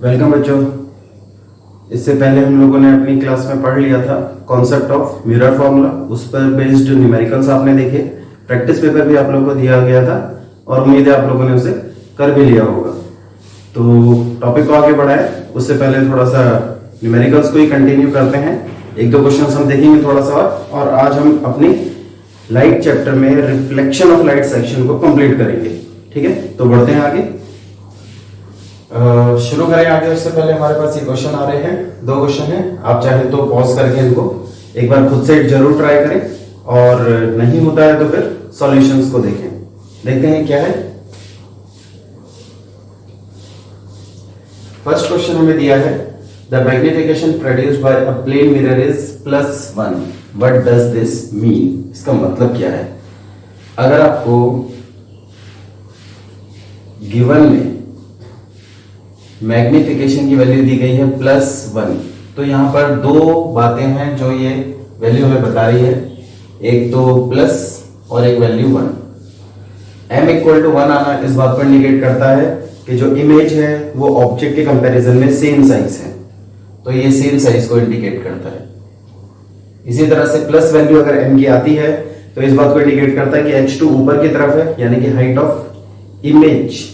Welcome बच्चों। इससे पहले हम लोगों ने अपनी क्लास में पढ़ लिया था कॉन्सेप्ट ऑफ मिरर फॉर्मूला। उस पर बेस्ड न्यूमेरिकल्स आपने देखे, प्रैक्टिस पेपर भी आप लोगों को दिया गया था और उम्मीद है आप लोगों ने उसे कर भी लिया होगा। तो टॉपिक को आगे बढ़ाए उससे पहले थोड़ा सा न्यूमेरिकल्स को ही कंटिन्यू करते हैं। एक दो क्वेश्चन हम देखेंगे थोड़ा सा और आज हम अपनी लाइट चैप्टर में रिफ्लेक्शन ऑफ लाइट सेक्शन को कंप्लीट करेंगे। ठीक है, तो बढ़ते हैं आगे। शुरू करें आगे। उससे पहले हमारे पास ये क्वेश्चन आ रहे हैं, दो क्वेश्चन हैं। आप चाहे तो पॉज करके इनको एक बार खुद से जरूर ट्राई करें और नहीं होता है तो फिर सॉल्यूशंस को देखें। देखते हैं क्या है। फर्स्ट क्वेश्चन हमें दिया है the magnification produced by a plane mirror is +1। What does this mean? इसका मतलब क्या है? अगर आपको गिवन में मैग्निफिकेशन की वैल्यू दी गई है +1, तो यहां पर दो बातें हैं जो ये वैल्यू हमें बता रही है। एक तो प्लस और एक वैल्यू 1। m = 1 आना इस बात पर इंडिकेट करता है कि जो इमेज है वो ऑब्जेक्ट के कंपैरिजन में सेम साइज है, तो ये सेम साइज को इंडिकेट करता है। इसी तरह से प्लस वैल्यू अगर m की आती है तो इस बात को इंडिकेट करता है कि h2 ऊपर की तरफ है, यानी कि हाइट ऑफ इमेज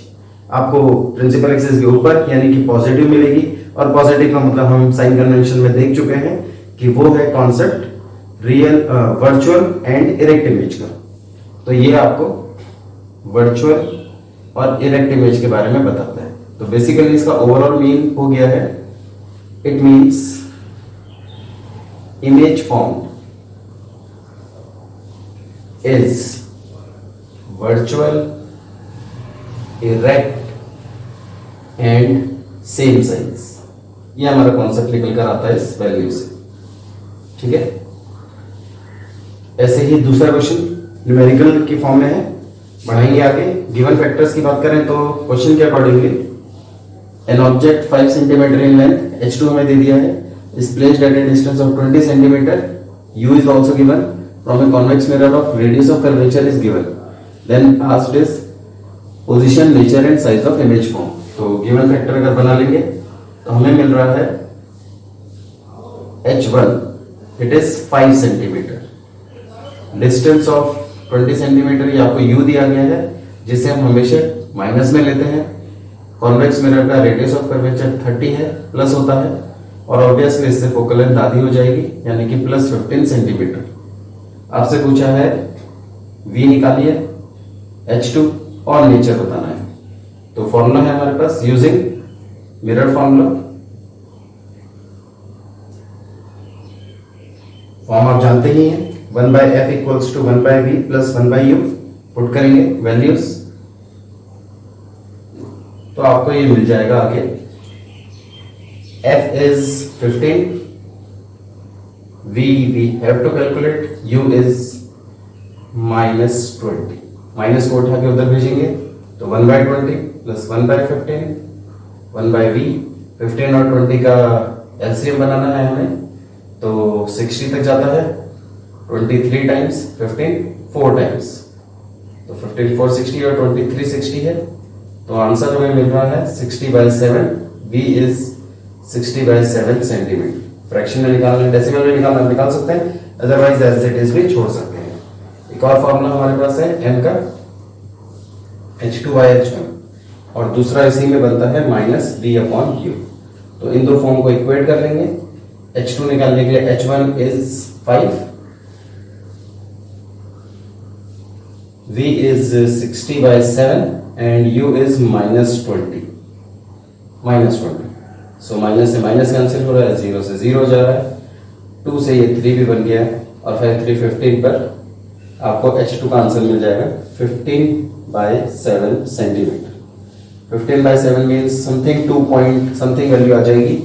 आपको प्रिंसिपल एक्सिस के ऊपर यानी कि पॉजिटिव मिलेगी। और पॉजिटिव का मतलब हम साइन कन्वेंशन में देख चुके हैं कि वो है concept real virtual and erect image का। तो ये आपको वर्चुअल और इरेक्ट इमेज के बारे में बताता है। तो बेसिकली इसका ओवरऑल मीन हो गया है, it means image form is virtual, erect and same size. ये हमारा कॉन्सेप्ट निकल कर आता है इस वैल्यू से। ठीक है, ऐसे ही दूसरा क्वेश्चन न्यूमेरिकल की फॉर्म में है, बढ़ाएंगे आगे। गिवन फैक्टर्स की बात करें तो क्वेश्चन के accordingly an object 5 centimetre in length, h2 हमें दे दिया है, is placed at a distance of 20 centimetre, u is also given, from a convex mirror of radius of curvature is given, then asked is position, nature and size of image form. तो given factor अगर बना लेंगे तो हमें मिल रहा है h1 it is 5 centimetre, distance of 20 centimetre ये आपको u दिया गया है, जिसे हम हमेशा माइनस में लेते हैं। कॉन्वेक्स मिरर का रेडियस ऑफ कर्वेचर 30 है, प्लस होता है, और ऑब्वियसली इससे फोकल लेंथ आधी हो जाएगी यानी कि +15 सेंटीमीटर। आपसे पूछा है v निकालिए, h2 और नेचर बताना है। तो फॉर्मूला है हमारे पास यूजिंग मिरर फॉर्मूला। फॉर्म आप जानते ही हैं, 1/f = 1/v + 1/u। पुट करेंगे वैल्यूज तो आपको ये मिल जाएगा आगे। f is 15, v we have to calculate, u is -20। Minus को उठा के उधर भेजेंगे तो 1/20 + 1/15, 1/v। 15 और 20 का एलसीएम बनाना है हमें, तो 60 तक जाता है। 23 टाइम्स 15 4 टाइम्स, तो 15 4 60 और 23 60 है। तो आंसर हमें मिल रहा है 60/7। v is 60/7 centimetre. फ्रैक्शन में निकालना, डेसिमल में निकालना निकाल सकते हैं, अदरवाइज एज इट इज भी छोड़ सकते हैं। एक और फॉर्मूला हमारे पास है m का, h2/h1, और दूसरा इसी में बनता है -v/u। तो इन दो फॉर्म को इक्वेट कर लेंगे। h2 निकालने के लिए h1 is 5, v is 60/7 and u is -20। So minus से माइनस कैंसिल हो रहा है, 0 से 0 जा रहा है, 2 से ये 3 भी बन गया है, और फिर 3 15 पर आपको h2 का आंसर मिल जाएगा 15/7 centimetre. 15/7 means something 2 point something value आ जाएगी।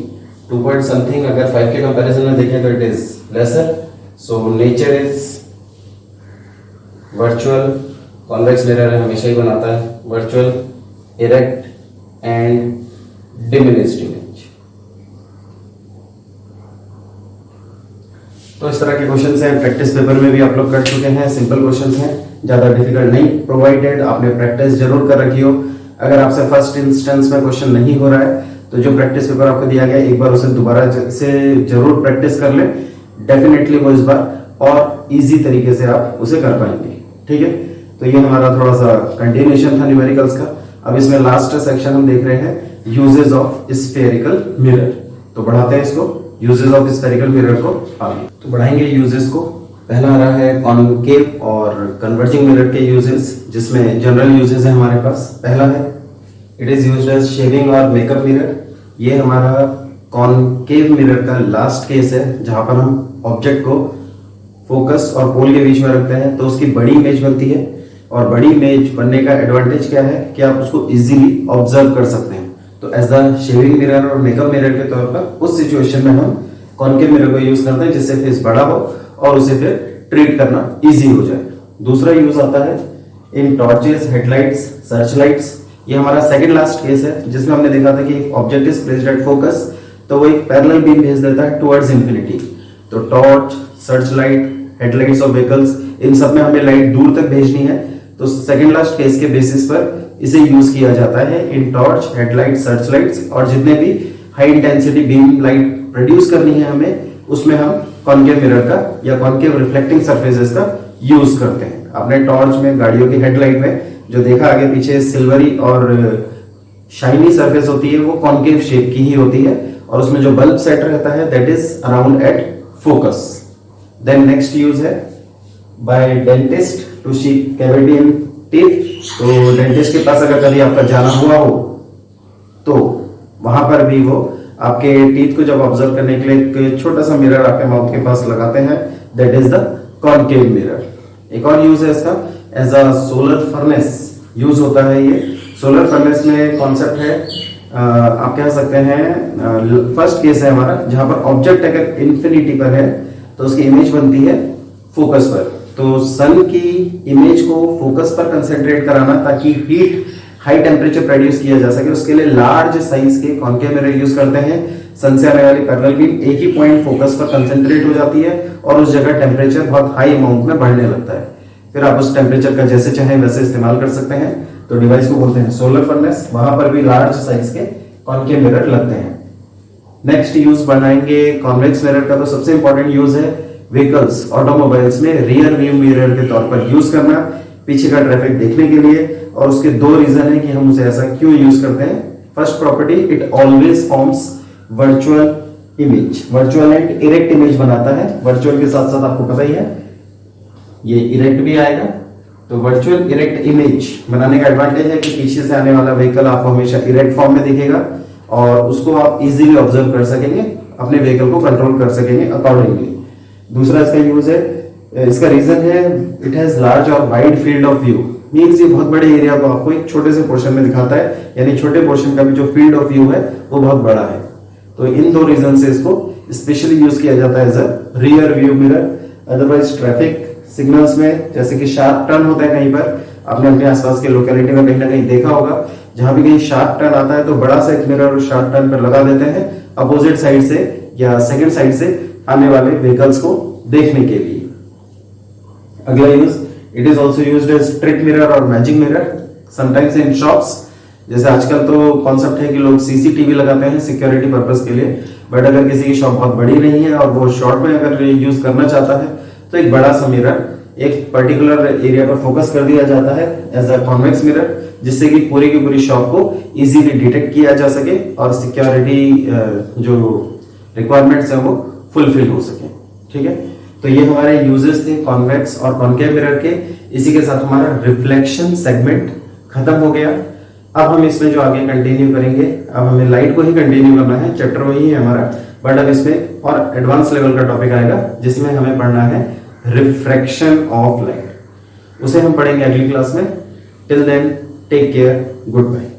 2 पॉइंट समथिंग अगर 5 के कंपैरिजन में देखें तो it is lesser. So nature is virtual, convex mirror हमेशा ही बनाता है virtual, erect and diminished image. तो इस तरह के क्वेश्चंस हैं, प्रैक्टिस पेपर में भी आप लोग कर चुके हैं। सिंपल क्वेश्चंस हैं, ज़्यादा डिफिकल्ट नहीं, प्रोवाइडेड आपने प्रैक्टिस जरूर कर रखी हो। अगर आपसे फर्स्ट इंस्टेंस में क्वेश्चन नहीं हो रहा है तो जो प्रैक्टिस पेपर आपको दिया गया एक बार उसे दोबारा से जरूर प्रैक्टिस कर ले, डेफिनेटली वो इस बार और इजी तरीके से आप उसे कर पाएंगे। ठीक है, तो ये हमारा थोड़ा सा कंटिन्यूएशन था न्यूमेरिकल्स का। अब इसमें लास्ट सेक्शन हम देख रहे हैं यूजेस ऑफ स्फेरिकल मिरर। तो बढ़ाते हैं इसको, यूजेस ऑफ स्फेरिकल मिरर को आगे। तो बढ़ाएंगे यूजेस को। पहला आ रहा है कॉनकेव और कन्वर्जिंग मिरर के यूजेस, जिसमें जनरल यूजेस है हमारे पास। पहला है it is used as shaving और मेकअप मिरर। ये हमारा कॉनकेव मिरर का लास्ट केस है, जहां पर हम ऑब्जेक्ट को फोकस और पोल के बीच में रखते हैं तो उसकी बड़ी इमेज बनती है। और बड़ी इमेज बनने का एडवांटेज क्या है कि आप उसको इजीली ऑब्जर्व कर सकते हैं। तो एज अ शेविंग मिरर और मेकअप मिरर के तौर पर उस सिचुएशन में हम कॉनकेव मिरर को यूज करते हैं, जिससे फेस बड़ा हो और उसे फिर ट्रीट करना इजी हो जाए। दूसरा यूज आता है इन टॉर्चेस, हेडलाइट्स, सर्च लाइट्स। ये हमारा सेकंड लास्ट केस है, जिसमें हमने देखा था कि object is placed at focus तो वो एक पैरेलल बीम भेज देता है टुवर्ड्स इंफिनिटी। तो टॉर्च, सर्च लाइट, हेडलाइट्स और व्हीकल्स, इन सब में हमें लाइट दूर तक भेजनी है। तो सेकंड लास्ट केस के बेसिस पर इसे यूज किया जाता है इन टॉर्च, हेडलाइट, सर्च लाइट्स और जितने भी high intensity beam light produce करनी है हमें, उसमें हम कॉनकेव मिरर का या कॉनकेव रिफ्लेक्टिंग सरफेसेस का यूज करते हैं। आपने टॉर्च में, गाड़ियों की हेडलाइट में जो देखा आगे पीछे सिल्वरी और शाइनी सरफेस होती है, वो कॉनकेव शेप की ही होती है और उसमें जो बल्ब सेट रहता है that is around at focus. Then next use है by dentist to see cavity in teeth. तो डेंटिस्ट के पास अगर कभी आपका जाना हुआ हो तो वहां पर भी वो आपके टीथ को जब ऑब्जर्व करने के लिए एक छोटा सा मिरर आपके माउथ के पास लगाते हैं, that is the concave mirror. एक और यूज है इसका as a solar furnace use होता है। ये सोलर फर्नेस में कॉन्सेप्ट है, आप कह सकते हैं फर्स्ट केस है हमारा, जहां पर ऑब्जेक्ट अगर इंफिनिटी पर है तो उसकी इमेज बनती है फोकस पर। तो सन की इमेज को फोकस पर कंसेंट्रेट कराना ताकि हीट हाई टेम्परेचर प्रोड्यूस किया जा सके, उसके लिए लार्ज साइज के कॉनकेव मिरर यूज करते हैं। सन से आने वाली पैरेलल बीम एक ही पॉइंट फोकस पर कंसेंट्रेट हो जाती है और उस जगह टेम्परेचर बहुत हाई अमाउंट में बढ़ने लगता है। फिर आप उस टेम्परेचर का जैसे चाहे वैसे इस्तेमाल कर सकते हैं। तो डिवाइस को बोलते हैं सोलर फर्नेस। वहां पर भी लार्ज साइज के कॉनकेव मिरर लगते हैं। नेक्स्ट यूज बनाएंगे कॉन्वेक्स मिरर का। तो सबसे इंपॉर्टेंट यूज है व्हीकल्स, ऑटोमोबाइल्स में रियर व्यू मिरर के तौर पर यूज करना, पीछे का ट्रैफिक देखने के लिए। और उसके दो रीजन है कि हम उसे ऐसा क्यों यूज करते हैं। First property, it always forms virtual image. Virtual and erect image बनाता है। वर्चुअल के साथ साथ आपको पता ही है ये इरेक्ट भी आएगा। तो वर्चुअल इरेक्ट इमेज बनाने का एडवांटेज है कि पीछे से आने वाला व्हीकल आपको हमेशा इरेक्ट फॉर्म में दिखेगा और उसको आप इजीली ऑब्जर्व कर सकेंगे, अपने व्हीकल को कंट्रोल कर सकेंगे अकॉर्डिंगली। दूसरा इसका यूज है, इसका रीजन है इट हैज लार्ज और wide field of view. Means ये बहुत बड़े एरिया को आपको एक छोटे से पोर्शन में दिखाता है, यानी छोटे पोर्शन का भी जो फील्ड ऑफ व्यू है वो बहुत बड़ा है। तो इन दो रीजन से इसको स्पेशली यूज किया जाता है as a rear view mirror. Otherwise traffic signals में जैसे कि शार्प टर्न होता है, कहीं पर आपने अपने आसपास के लोकेलिटी में कहीं ना कहीं देखा होगा, जहां भी कहीं शार्प टर्न आता है तो बड़ा सा एक मिरर शार्प टर्न पर लगा देते हैं अपोजिट साइड से या सेकंड साइड से आने वाले व्हीकल्स को देखने के लिए। अगला use, it is also used as trick mirror और magic mirror sometimes in shops. जैसे आजकल तो कॉन्सेप्ट है कि लोग सीसीटीवी लगाते हैं सिक्योरिटी पर्पस के लिए, बट अगर किसी की शॉप बहुत बड़ी नहीं है और वो शॉर्ट में अगर यूज करना चाहता है तो एक बड़ा सा मिरर एक पर्टिकुलर एरिया पर फोकस कर दिया जाता है एज अ कॉन्वेक्स मिरर, जिससे कि पूरी की पूरी शॉप को इजीली डिटेक्ट किया जा सके और सिक्योरिटी जो रिक्वायरमेंट्स है वो फुलफिल हो सके। ठीक है, तो ये हमारे यूजेस थे कॉन्वेक्स और कॉनकेव मिरर के। इसी के साथ हमारा रिफ्लेक्शन सेगमेंट खत्म हो गया। अब हम इसमें जो आगे कंटिन्यू करेंगे, अब हमें लाइट को ही कंटिन्यू करना है, चैप्टर वही है हमारा, बट अब इसमें और एडवांस लेवल का टॉपिक आएगा जिसमें हमें पढ़ना है रिफ्रैक्शन ऑफ लाइट। उसे हम पढ़ेंगे अगली क्लास में। Till then take care, good bye.